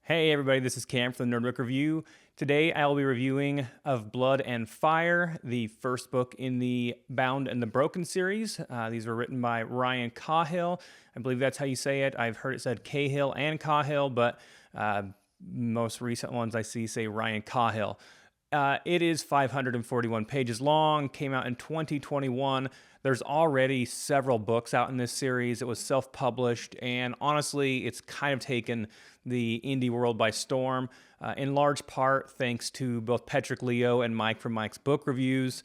Hey everybody, this is Cam from the Nerd Book Review. Today I will be reviewing Of Blood and Fire, the first book in the Bound and the Broken series. These were written by Ryan Cahill. I believe that's how you say it. I've heard it said Cahill and Cahill, but most recent ones I see say Ryan Cahill. It is 541 pages long, came out in 2021. There's already several books out in this series. It was self-published, and honestly, it's kind of taken the indie world by storm, in large part thanks to both Patrick Leo and Mike from Mike's Book Reviews.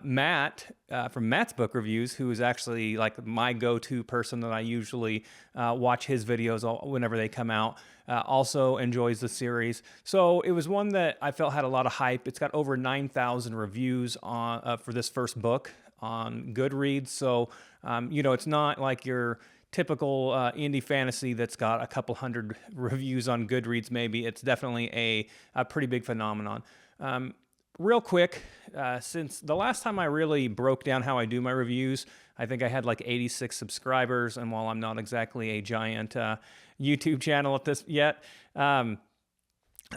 Matt from Matt's Book Reviews, who is actually like my go-to person that I usually watch his videos whenever they come out, also enjoys the series. So it was one that I felt had a lot of hype. It's got over 9,000 reviews on for this first book on Goodreads. So, it's not like your typical indie fantasy that's got a couple hundred reviews on Goodreads maybe. It's definitely a pretty big phenomenon. Real quick, since the last time I really broke down how I do my reviews, I think I had like 86 subscribers, and while I'm not exactly a giant YouTube channel at this yet,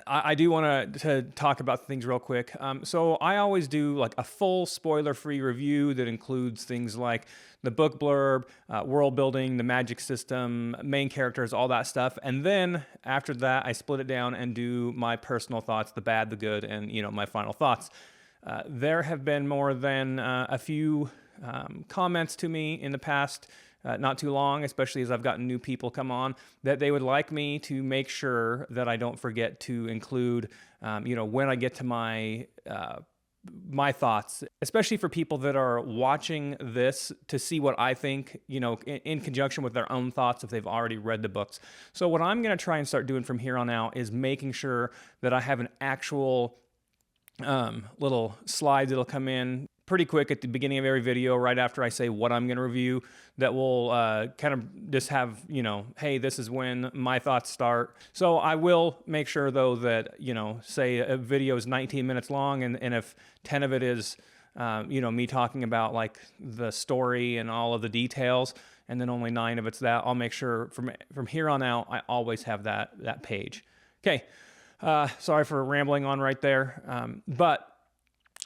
I do want to talk about things real quick. So I always do like a full spoiler-free review that includes things like the book blurb, world building, the magic system, main characters, all that stuff. And then after that, I split it down and do my personal thoughts, the bad, the good, and my final thoughts. There have been more than a few comments to me in the past not too long, especially as I've gotten new people come on, that they would like me to make sure that I don't forget to include, when I get to my thoughts, especially for people that are watching this to see what I think, in conjunction with their own thoughts if they've already read the books. So what I'm going to try and start doing from here on out is making sure that I have an actual little slide that'll come in pretty quick at the beginning of every video, right after I say what I'm going to review, that will kind of just have, hey, this is when my thoughts start. So I will make sure, though, that, say a video is 19 minutes long, and if 10 of it is, me talking about, like, the story and all of the details, and then only 9 of it's that, I'll make sure from here on out, I always have that page. Okay, sorry for rambling on right there, but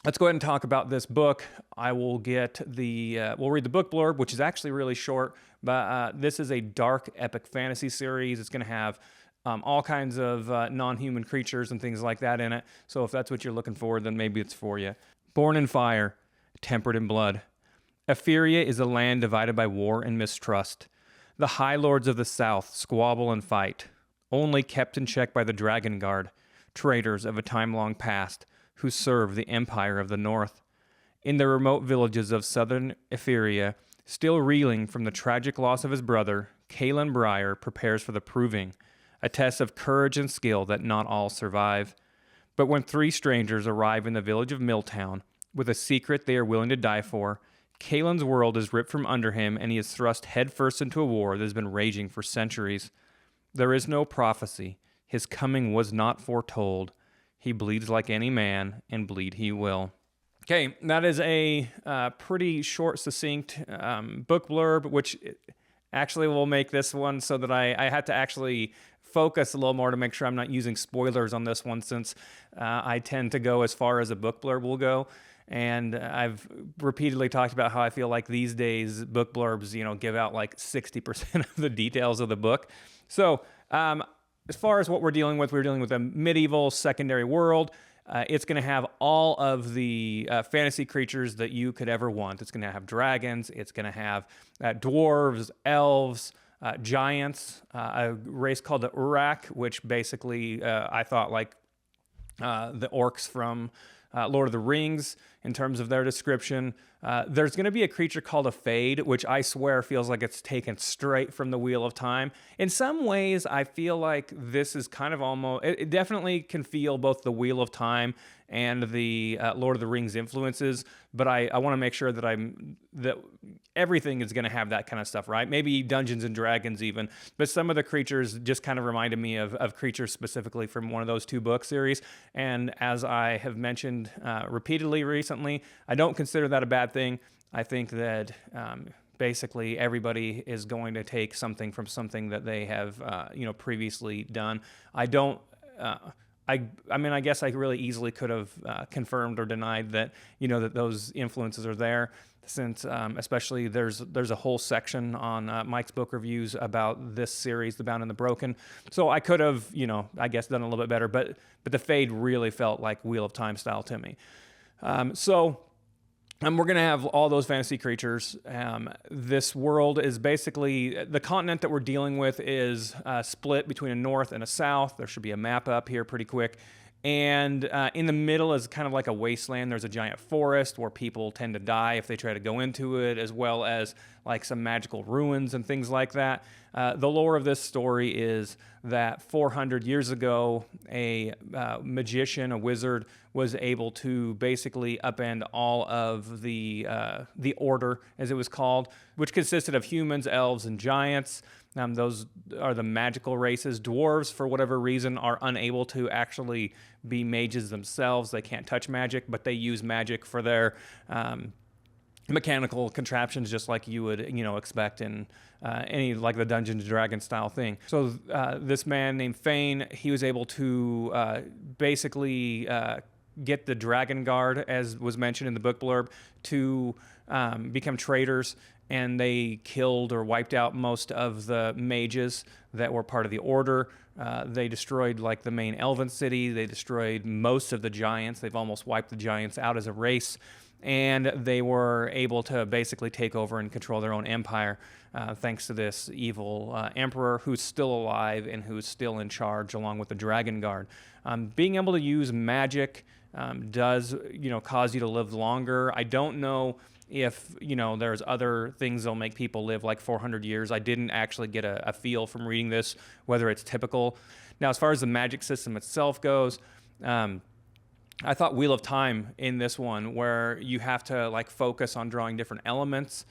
let's go ahead and talk about this book. I will get we'll read the book blurb, which is actually really short, but this is a dark epic fantasy series. It's going to have all kinds of non-human creatures and things like that in it. So if that's what you're looking for, then maybe it's for you. Born in fire, tempered in blood. Etheria is a land divided by war and mistrust. The high lords of the south squabble and fight, only kept in check by the Dragon Guard, traitors of a time long past, who serve the empire of the north. In the remote villages of southern Etheria, still reeling from the tragic loss of his brother, Kalen Breyer prepares for the proving, a test of courage and skill that not all survive. But when 3 strangers arrive in the village of Milltown, with a secret they are willing to die for, Kalen's world is ripped from under him, and he is thrust headfirst into a war that has been raging for centuries. There is no prophecy. His coming was not foretold. He bleeds like any man, and bleed he will. Okay, that is a pretty short, succinct book blurb, which actually will make this one so that I had to actually focus a little more to make sure I'm not using spoilers on this one, since I tend to go as far as a book blurb will go. And I've repeatedly talked about how I feel like these days book blurbs, give out like 60% of the details of the book. So, as far as what we're dealing with a medieval secondary world. It's going to have all of the fantasy creatures that you could ever want. It's going to have dragons. It's going to have dwarves, elves, giants, a race called the Urak, which basically I thought like the orcs from Lord of the Rings in terms of their description. There's going to be a creature called a Fade, which I swear feels like it's taken straight from the Wheel of Time. In some ways, I feel like this is kind of almost... It definitely can feel both the Wheel of Time and the Lord of the Rings influences, but I want to make sure that everything is going to have that kind of stuff, right? Maybe Dungeons and Dragons even, but some of the creatures just kind of reminded me of creatures specifically from one of those 2 book series. And as I have mentioned repeatedly recently, I don't consider that a bad thing. I think that basically everybody is going to take something from something that they have, previously done. I don't. I mean, I guess I really easily could have confirmed or denied that, that those influences are there, since especially there's a whole section on Mike's book reviews about this series, The Bound and the Broken. So I could have, I guess done a little bit better, but the Fade really felt like Wheel of Time style to me. We're going to have all those fantasy creatures. This world is basically, the continent that we're dealing with is split between a north and a south. There should be a map up here pretty quick. And in the middle is kind of like a wasteland. There's a giant forest where people tend to die if they try to go into it, as well as like some magical ruins and things like that. The lore of this story is that 400 years ago, a magician, a wizard, was able to basically upend all of the order, as it was called, which consisted of humans, elves, and giants. Those are the magical races. Dwarves, for whatever reason, are unable to actually be mages themselves. They can't touch magic, but they use magic for their mechanical contraptions, just like you would, expect in any like the Dungeons and Dragons style thing. So this man named Fane, he was able to basically get the Dragon Guard, as was mentioned in the book blurb, to become traitors, and they killed or wiped out most of the mages that were part of the order. They destroyed like the main elven city. They destroyed most of the giants. They've almost wiped the giants out as a race. And they were able to basically take over and control their own empire, thanks to this evil emperor who's still alive and who's still in charge, along with the Dragon Guard. Being able to use magic does, cause you to live longer. I don't know if, there's other things that'll make people live like 400 years. I didn't actually get a feel from reading this, whether it's typical. Now, as far as the magic system itself goes, I thought Wheel of Time in this one, where you have to like focus on drawing different elements,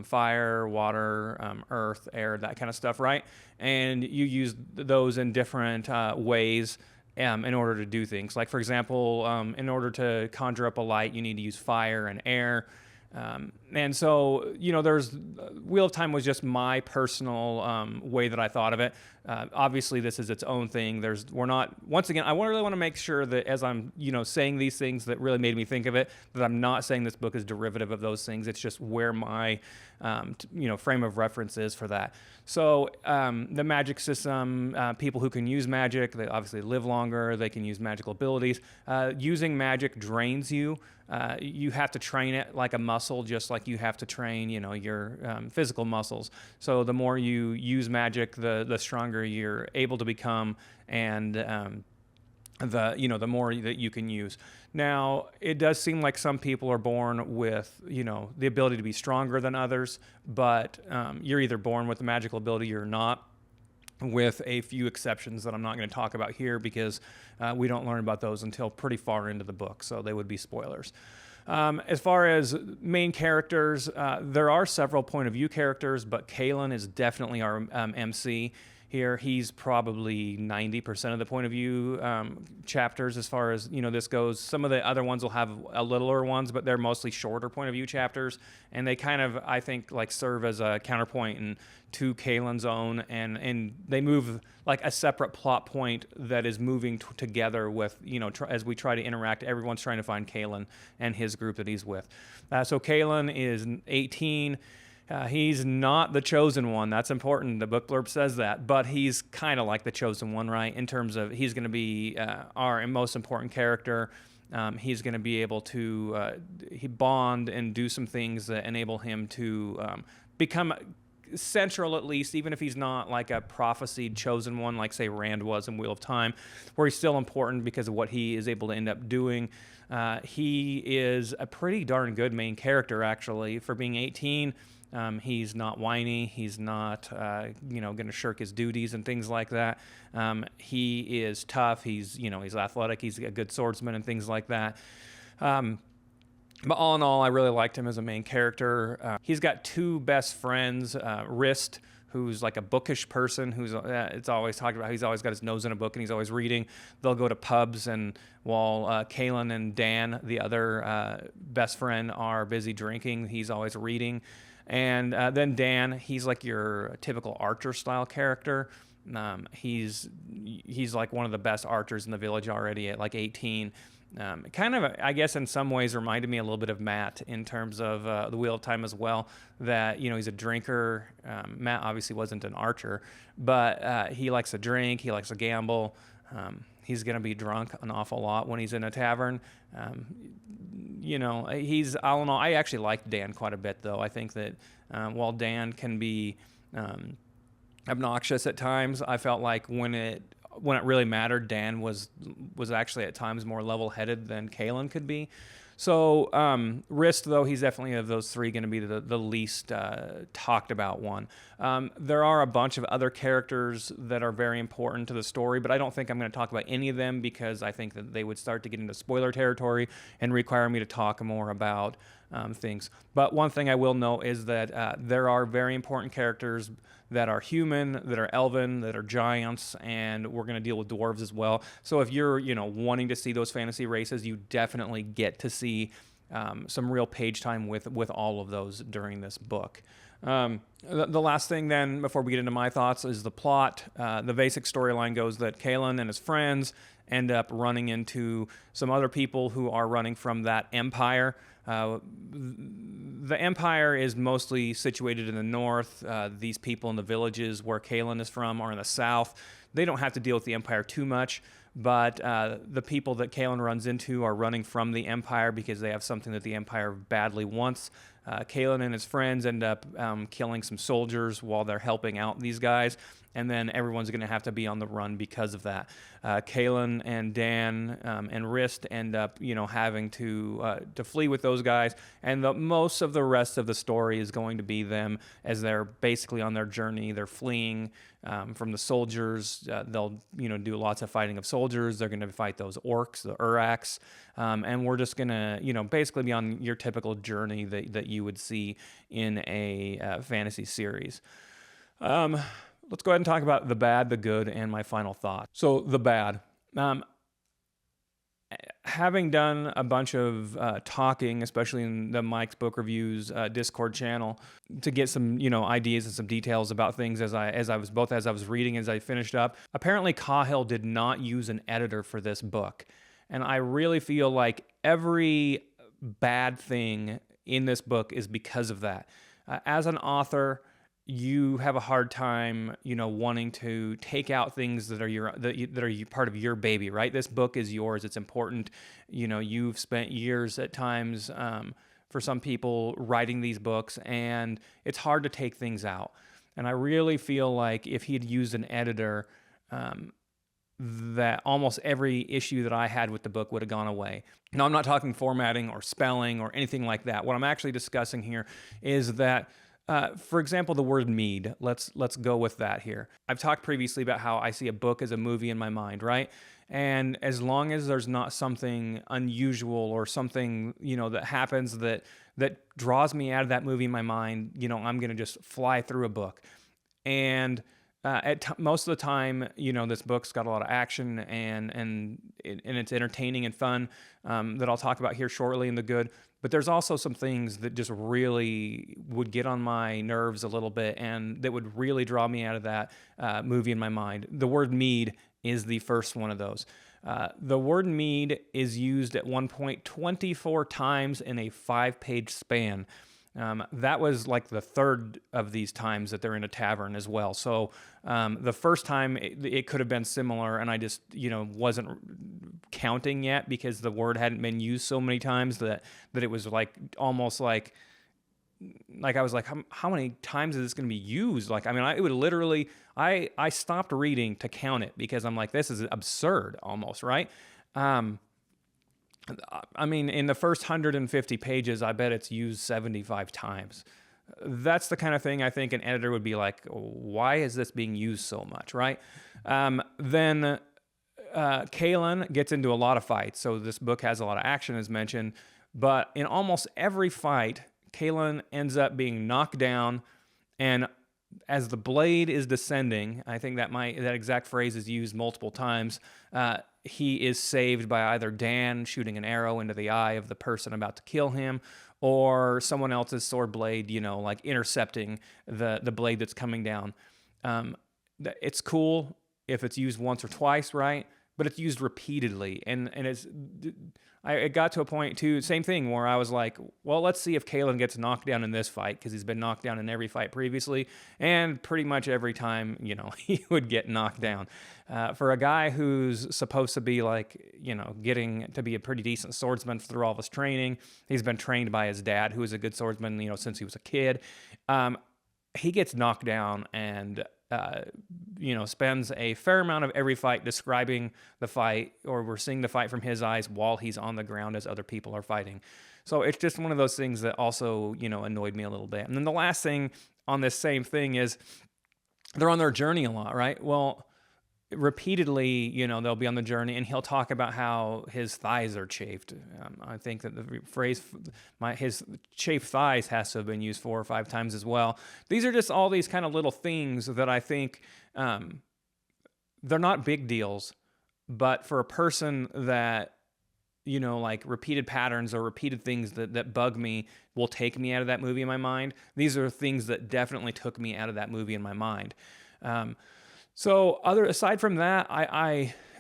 fire, water, earth, air, that kind of stuff, right? And you use those in different ways in order to do things. Like, for example, in order to conjure up a light, you need to use fire and air. And so, there's Wheel of Time was just my personal way that I thought of it. Obviously, this is its own thing. Once again, I really want to make sure that as I'm, saying these things that really made me think of it, that I'm not saying this book is derivative of those things. It's just where my, frame of reference is for that. So the magic system, people who can use magic, they obviously live longer. They can use magical abilities. Using magic drains you. You have to train it like a muscle, just like you have to train, your physical muscles. So the more you use magic, the stronger you're able to become, and the more that you can use. Now, it does seem like some people are born with, the ability to be stronger than others, but you're either born with the magical ability or not, with a few exceptions that I'm not going to talk about here because we don't learn about those until pretty far into the book, so they would be spoilers. As far as main characters, there are several point of view characters, but Kalen is definitely our MC here. He's probably 90% of the point of view chapters as far as this goes. Some of the other ones will have a littler ones, but they're mostly shorter point of view chapters, and they kind of, I think, like serve as a counterpoint to Kalen's own, and they move like a separate plot point that is moving together with, as we try to interact. Everyone's trying to find Kalen and his group that he's with. So Kalen is 18. He's not the chosen one. That's important. The book blurb says that, but he's kind of like the chosen one, right? In terms of he's going to be our most important character. He's going to be able to bond and do some things that enable him to become central, at least, even if he's not like a prophesied chosen one, like say Rand was in Wheel of Time, where he's still important because of what he is able to end up doing. He is a pretty darn good main character, actually, for being 18. He's not whiny. He's not, going to shirk his duties and things like that. He is tough. He's athletic. He's a good swordsman and things like that. But all in all, I really liked him as a main character. He's got two best friends, Rist, who's like a bookish person, who's it's always talked about. He's always got his nose in a book and he's always reading. They'll go to pubs, and while Kalen and Dan, the other best friend, are busy drinking, he's always reading. And then Dan, he's like your typical archer style character. He's like one of the best archers in the village already at like 18. Kind of, I guess, in some ways reminded me a little bit of Matt in terms of the Wheel of Time as well. That, you know, he's a drinker. Matt obviously wasn't an archer, but he likes to drink. He likes to gamble. He's going to be drunk an awful lot when he's in a tavern. You know, all in all, I actually like Dan quite a bit, though. I think that while Dan can be obnoxious at times, I felt like when it really mattered, Dan was actually at times more level-headed than Cahill could be. So Rist, though, he's definitely of those three going to be the least talked about one. There are a bunch of other characters that are very important to the story, but I don't think I'm going to talk about any of them because I think that they would start to get into spoiler territory and require me to talk more about things. But one thing I will note is that there are very important characters that are human, that are elven, that are giants, and we're going to deal with dwarves as well. So if you're, you know, wanting to see those fantasy races, you definitely get to see some real page time with all of those during this book. The last thing then, before we get into my thoughts, is the plot. The basic storyline goes that Cahill and his friends end up running into some other people who are running from that empire. The empire is mostly situated in the north. These people in the villages where Cahill is from are in the south. They don't have to deal with the empire too much, but the people that Cahill runs into are running from the empire because they have something that the empire badly wants. Cahill and his friends end up killing some soldiers while they're helping out these guys, and then everyone's going to have to be on the run because of that. Cahill and Dan and Rist end up, you know, having to flee with those guys, and most of the rest of the story is going to be them as they're basically on their journey. They're fleeing from the soldiers. They'll, you know, do lots of fighting of soldiers. They're going to fight those orcs, the Uraks, and we're just going to, you know, basically be on your typical journey that you would see in a fantasy series. Let's go ahead and talk about the bad, the good, and my final thought. So the bad. Having done a bunch of talking, especially in the Mike's Book Reviews Discord channel, to get some, you know, ideas and some details about things as I was reading, as I finished up. Apparently, Cahill did not use an editor for this book, and I really feel like every bad thing in this book is because of that. As an author, you have a hard time, you know, wanting to take out things that are part of your baby, right? This book is yours. It's important. You know, you've spent years at times, for some people, writing these books, and it's hard to take things out. And I really feel like if he'd used an editor, that almost every issue that I had with the book would have gone away. Now, I'm not talking formatting or spelling or anything like that. What I'm actually discussing here is that, for example, the word mead. Let's go with that here. I've talked previously about how I see a book as a movie in my mind, right? And as long as there's not something unusual or something, you know, that happens that draws me out of that movie in my mind, you know, I'm going to just fly through a book. And most of the time, you know, this book's got a lot of action and it's entertaining and fun, that I'll talk about here shortly in the good. But there's also some things that just really would get on my nerves a little bit and that would really draw me out of that movie in my mind. The word mead is the first one of those. The word mead is used at one point 24 times in a 5-page span. That was like the third of these times that they're in a tavern as well. So the first time it could have been similar, and I just, you know, wasn't counting yet because the word hadn't been used so many times that it was like almost like I was like, how many times is this going to be used? Like, I mean, it would literally, I stopped reading to count it because I'm like, this is absurd almost, right? I mean, in the first 150 pages, I bet it's used 75 times. That's the kind of thing I think an editor would be like, why is this being used so much, right? Then Cahill gets into a lot of fights. So this book has a lot of action, as mentioned. But in almost every fight, Cahill ends up being knocked down, and as the blade is descending, I think that exact phrase is used multiple times, he is saved by either Dan shooting an arrow into the eye of the person about to kill him, or someone else's sword blade, like intercepting the blade that's coming down. It's cool if it's used once or twice, right? But it's used repeatedly, and it got to a point too, same thing, where I was like, well, let's see if Kalen gets knocked down in this fight, because he's been knocked down in every fight previously, and pretty much every time, he would get knocked down. For a guy who's supposed to be like, getting to be a pretty decent swordsman through all of his training, he's been trained by his dad, who is a good swordsman, since he was a kid. He gets knocked down and spends a fair amount of every fight describing the fight, or we're seeing the fight from his eyes while he's on the ground as other people are fighting. So it's just one of those things that also, annoyed me a little bit. And then the last thing on this same thing is they're on their journey a lot, right? Well, repeatedly, they'll be on the journey, and he'll talk about how his thighs are chafed. I think that the phrase his chafed thighs has to have been used 4 or 5 times as well. These are just all these kind of little things that I think they're not big deals, but for a person that like repeated patterns or repeated things that bug me will take me out of that movie in my mind. These are things that definitely took me out of that movie in my mind. So aside from that,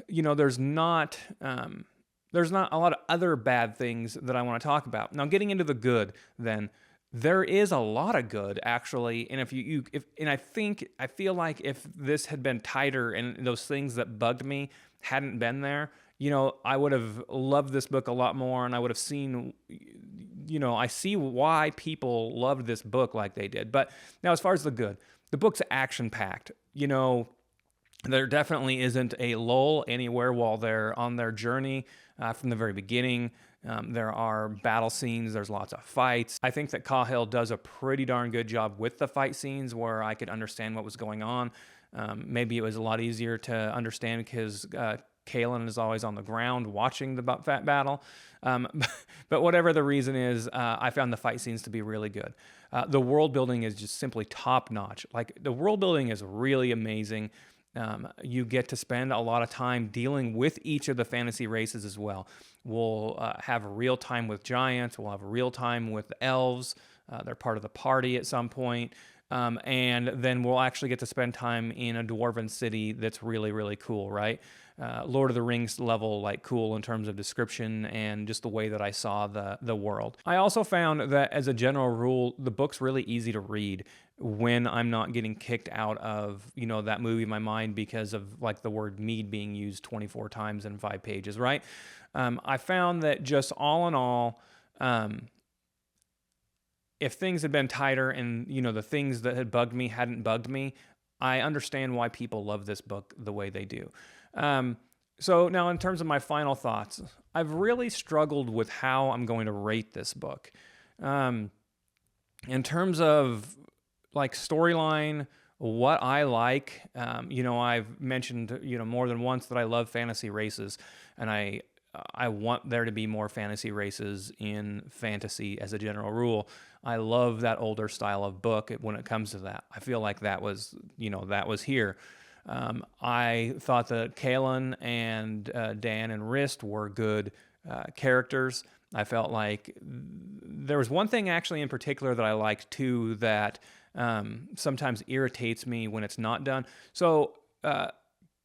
there's not a lot of other bad things that I want to talk about. Now, getting into the good, then there is a lot of good actually. And I feel like if this had been tighter and those things that bugged me hadn't been there, I would have loved this book a lot more, and I would have seen, I see why people loved this book like they did. But now, as far as the good, the book's action-packed. There definitely isn't a lull anywhere while they're on their journey from the very beginning. There are battle scenes. There's lots of fights. I think that Cahill does a pretty darn good job with the fight scenes where I could understand what was going on. Maybe it was a lot easier to understand because Kalen is always on the ground watching the battle. But whatever the reason is, I found the fight scenes to be really good. The world building is just simply top notch. Like, the world building is really amazing. You get to spend a lot of time dealing with each of the fantasy races as well. We'll have real time with giants. We'll have real time with elves. They're part of the party at some point. And then we'll actually get to spend time in a dwarven city that's really, really cool, right? Lord of the Rings level, like, cool in terms of description and just the way that I saw the world. I also found that, as a general rule, the book's really easy to read when I'm not getting kicked out of, that movie in my mind because of, like, the word mead being used 24 times in 5 pages, right? I found that just all in all, if things had been tighter and, the things that had bugged me hadn't bugged me, I understand why people love this book the way they do. So now, in terms of my final thoughts, I've really struggled with how I'm going to rate this book. In terms of, like, storyline, what I like, I've mentioned, more than once that I love fantasy races, and I want there to be more fantasy races in fantasy as a general rule. I love that older style of book when it comes to that. I feel like that was here. I thought that Kalen and Dan and Rist were good characters. I felt like there was one thing actually in particular that I liked too that sometimes irritates me when it's not done. So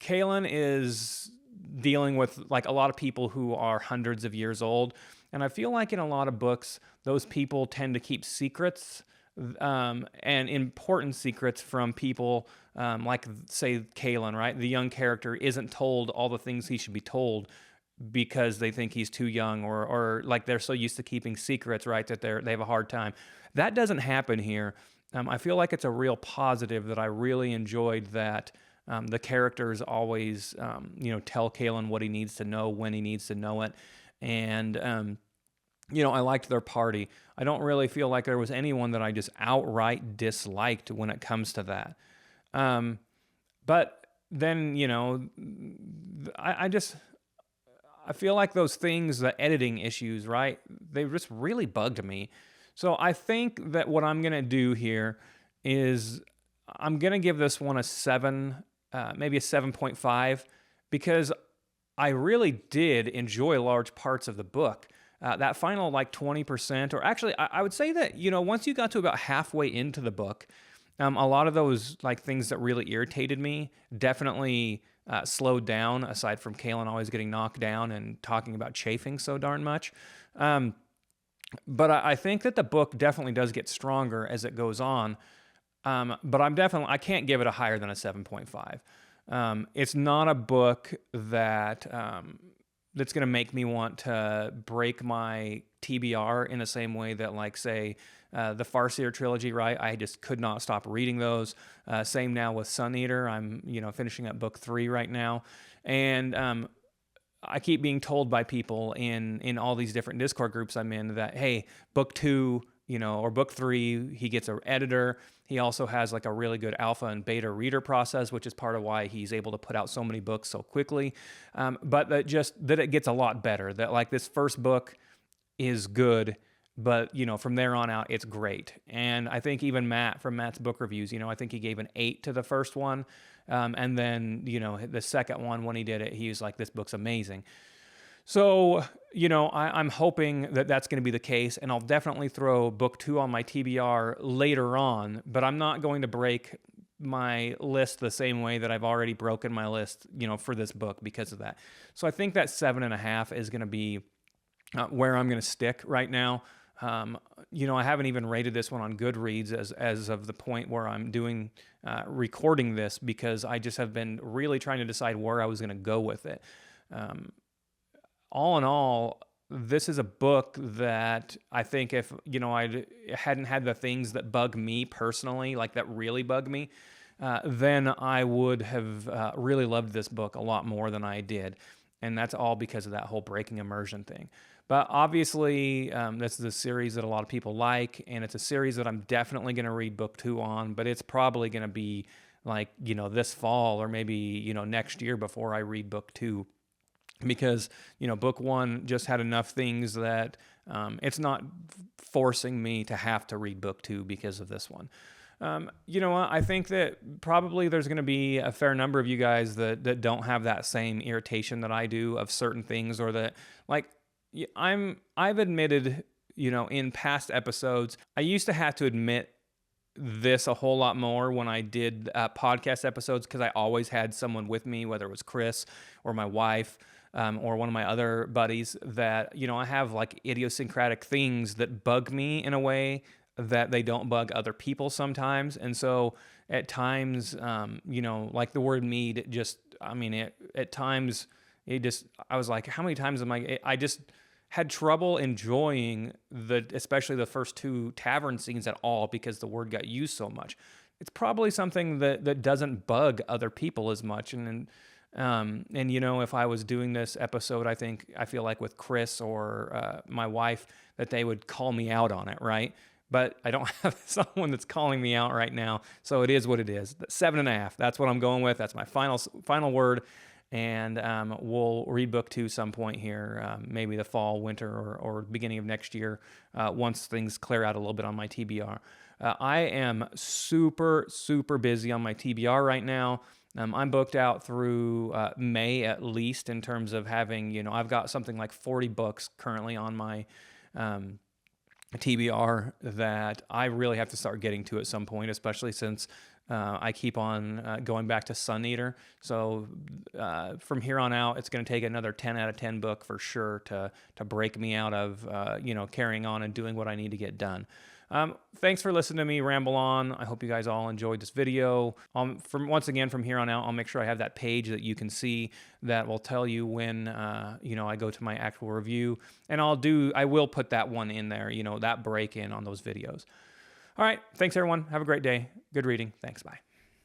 Kalen is dealing with, like, a lot of people who are hundreds of years old. And I feel like in a lot of books, those people tend to keep secrets and important secrets from people like, say, Kalen, right? The young character isn't told all the things he should be told because they think he's too young, or like they're so used to keeping secrets, right, that they have a hard time. That doesn't happen here. I feel like it's a real positive that I really enjoyed that the characters always, tell Kalen what he needs to know when he needs to know it. And, I liked their party. I don't really feel like there was anyone that I just outright disliked when it comes to that. But then, I feel like those things, the editing issues, right, they just really bugged me. So I think that what I'm going to do here is I'm going to give this one a 7, maybe a 7.5, because I really did enjoy large parts of the book. that final like 20%, or actually I would say that, once you got to about halfway into the book, a lot of those like things that really irritated me definitely slowed down, aside from Kalen always getting knocked down and talking about chafing so darn much. But I think that the book definitely does get stronger as it goes on. But I can't give it a higher than a 7.5. It's not a book that that's going to make me want to break my TBR in the same way that, like, say, the Farseer trilogy, right? I just could not stop reading those. Same now with Sun Eater. I'm, finishing up book 3 right now. And I keep being told by people in all these different Discord groups I'm in that, hey, book 2, or book 3, he gets an editor. He also has like a really good alpha and beta reader process, which is part of why he's able to put out so many books so quickly. But that it gets a lot better. That like this first book is good, but from there on out, it's great. And I think even Matt from Matt's book reviews, I think he gave an 8 to the first one. And then, the second one, when he did it, he was like, this book's amazing. So, I'm hoping that that's going to be the case, and I'll definitely throw book 2 on my TBR later on, but I'm not going to break my list the same way that I've already broken my list, for this book because of that. So I think that 7.5 is going to be where I'm going to stick right now. I haven't even rated this one on Goodreads as of the point where I'm doing recording this, because I just have been really trying to decide where I was going to go with it. All in all, this is a book that I think if I hadn't had the things that bug me personally, like that really bug me, then I would have really loved this book a lot more than I did. And that's all because of that whole breaking immersion thing. But obviously, this is a series that a lot of people like, and it's a series that I'm definitely going to read book 2 on, but it's probably going to be like, this fall or maybe, next year before I read book 2. Because, book 1 just had enough things that it's not forcing me to have to read book 2 because of this one. I think that probably there's going to be a fair number of you guys that don't have that same irritation that I do of certain things, or that, like, I've admitted, in past episodes, I used to have to admit this a whole lot more when I did podcast episodes, because I always had someone with me, whether it was Chris or my wife, or one of my other buddies, that, I have like idiosyncratic things that bug me in a way that they don't bug other people sometimes. And so at times, like the word mead, at times I was like, how many times I just had trouble enjoying especially the first 2 tavern scenes at all, because the word got used so much. It's probably something that doesn't bug other people as much. And if I was doing this episode, I feel like with Chris or my wife, that they would call me out on it, right? But I don't have someone that's calling me out right now, so it is what it is. 7.5, that's what I'm going with. That's my final word, and we'll read book 2 some point here, maybe the fall, winter, or beginning of next year, once things clear out a little bit on my TBR. I am super, super busy on my TBR right now. I'm booked out through May at least, in terms of having, I've got something like 40 books currently on my TBR that I really have to start getting to at some point, especially since I keep on going back to Sun Eater. So from here on out, it's going to take another 10 out of 10 book for sure to break me out of, carrying on and doing what I need to get done. Thanks for listening to me ramble on. I hope you guys all enjoyed this video. Once again, from here on out, I'll make sure I have that page that you can see that will tell you when, I go to my actual review, and I will put that one in there, that break in on those videos. All right. Thanks everyone. Have a great day. Good reading. Thanks. Bye.